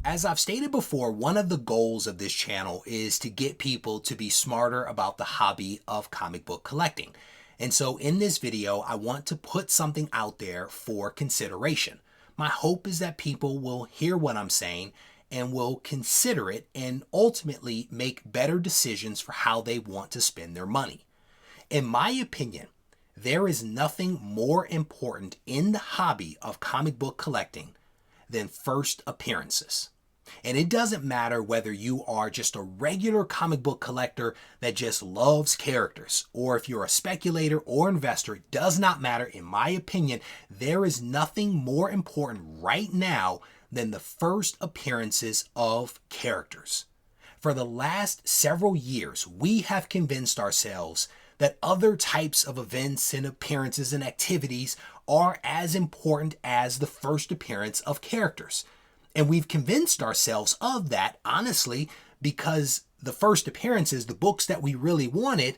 As I've stated before, one of the goals of this channel is to get people to be smarter about the hobby of comic book collecting. And so in this video, I want to put something out there for consideration. My hope is that people will hear what I'm saying and will consider it and ultimately make better decisions for how they want to spend their money. In my opinion, there is nothing more important in the hobby of comic book collecting than first appearances. And it doesn't matter whether you are just a regular comic book collector that just loves characters, or if you're a speculator or investor, it does not matter. In my opinion, there is nothing more important right now than the first appearances of characters. For the last several years, we have convinced ourselves that other types of events and appearances and activities are as important as the first appearance of characters. And we've convinced ourselves of that, honestly, because the first appearances, the books that we really wanted,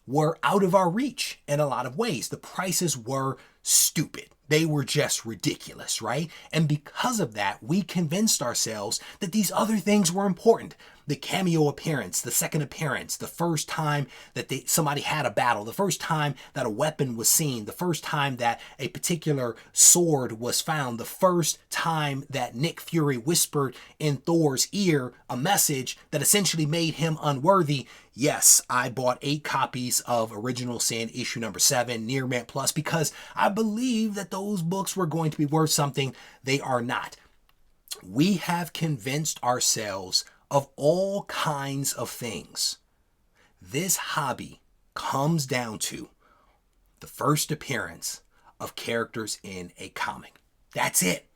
were out of our reach in a lot of ways. The prices were stupid. They were just ridiculous, right? And because of that, we convinced ourselves that these other things were important. The cameo appearance, the second appearance, the first time that somebody had a battle, the first time that a weapon was seen, the first time that a particular sword was found, the first time that Nick Fury whispered in Thor's ear a message that essentially made him unworthy. Yes, I bought 8 copies of Original Sin issue number 7, Near Mint Plus, because I believe that those books were going to be worth something. They are not. We have convinced ourselves of all kinds of things. This hobby comes down to the first appearance of characters in a comic. That's it.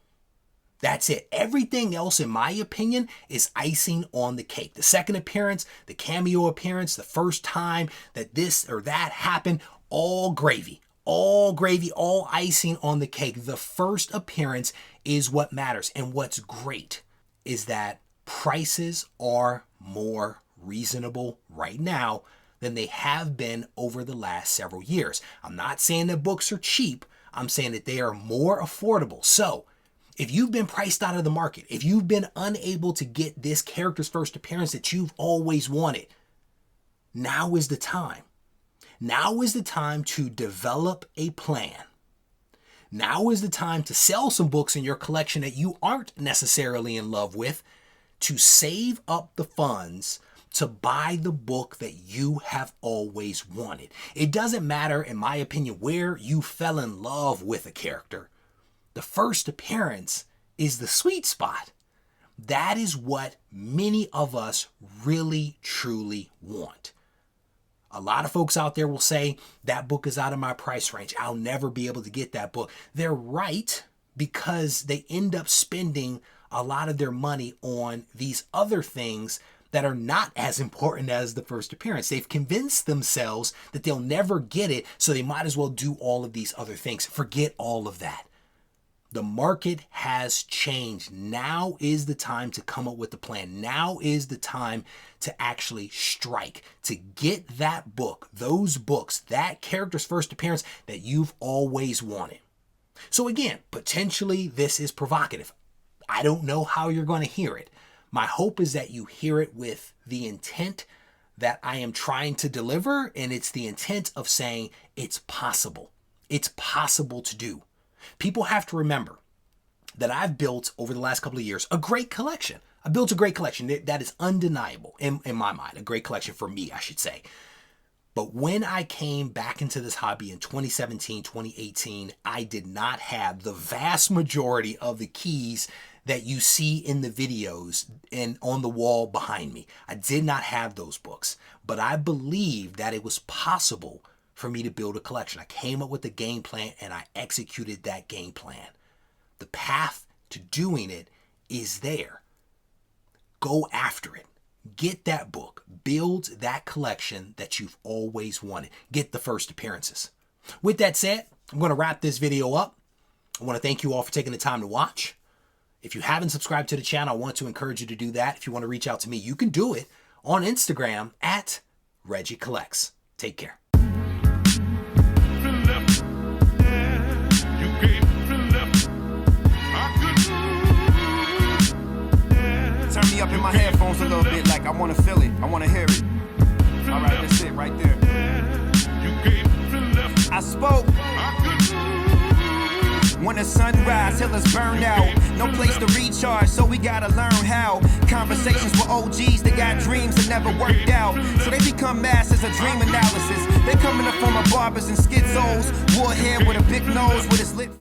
That's it. Everything else, in my opinion, is icing on the cake. The second appearance, the cameo appearance, the first time that this or that happened, all gravy. All gravy, all icing on the cake. The first appearance is what matters. And what's great is that prices are more reasonable right now than they have been over the last several years. I'm not saying that books are cheap. I'm saying that they are more affordable. So if you've been priced out of the market, if you've been unable to get this character's first appearance that you've always wanted, now is the time. Now is the time to develop a plan. Now is the time to sell some books in your collection that you aren't necessarily in love with, to save up the funds to buy the book that you have always wanted. It doesn't matter, in my opinion, where you fell in love with a character. The first appearance is the sweet spot. That is what many of us really, truly want. A lot of folks out there will say, that book is out of my price range. I'll never be able to get that book. They're right, because they end up spending a lot of their money on these other things that are not as important as the first appearance. They've convinced themselves that they'll never get it, so they might as well do all of these other things. Forget all of that. The market has changed. Now is the time to come up with a plan. Now is the time to actually strike, to get that book, those books, that character's first appearance that you've always wanted. So again, potentially this is provocative. I don't know how you're going to hear it. My hope is that you hear it with the intent that I am trying to deliver, and it's the intent of saying it's possible. It's possible to do. People have to remember that I've built, over the last couple of years, a great collection. I built a great collection. That is undeniable in my mind. A great collection for me, I should say. But when I came back into this hobby in 2017, 2018, I did not have the vast majority of the keys that you see in the videos and on the wall behind me. I did not have those books, but I believed that it was possible for me to build a collection. I came up with a game plan and I executed that game plan. The path to doing it is there. Go after it. Get that book. Build that collection that you've always wanted. Get the first appearances. With that said, I'm going to wrap this video up. I want to thank you all for taking the time to watch. If you haven't subscribed to the channel, I want to encourage you to do that. If you want to reach out to me, you can do it on Instagram at Regie Collects. Take care. You gave left. I couldn't. Yeah. me up in my headphones a little bit, like I wanna feel it, I wanna hear it. Alright, that's it right there. I spoke. When the sunrise, till it's burned out. No place to recharge, so we gotta learn how. Conversations with OGs that got dreams that never worked out. So they become masters of dream analysis. They come in the form of barbers and schizos. Warhead with a big nose with his lip.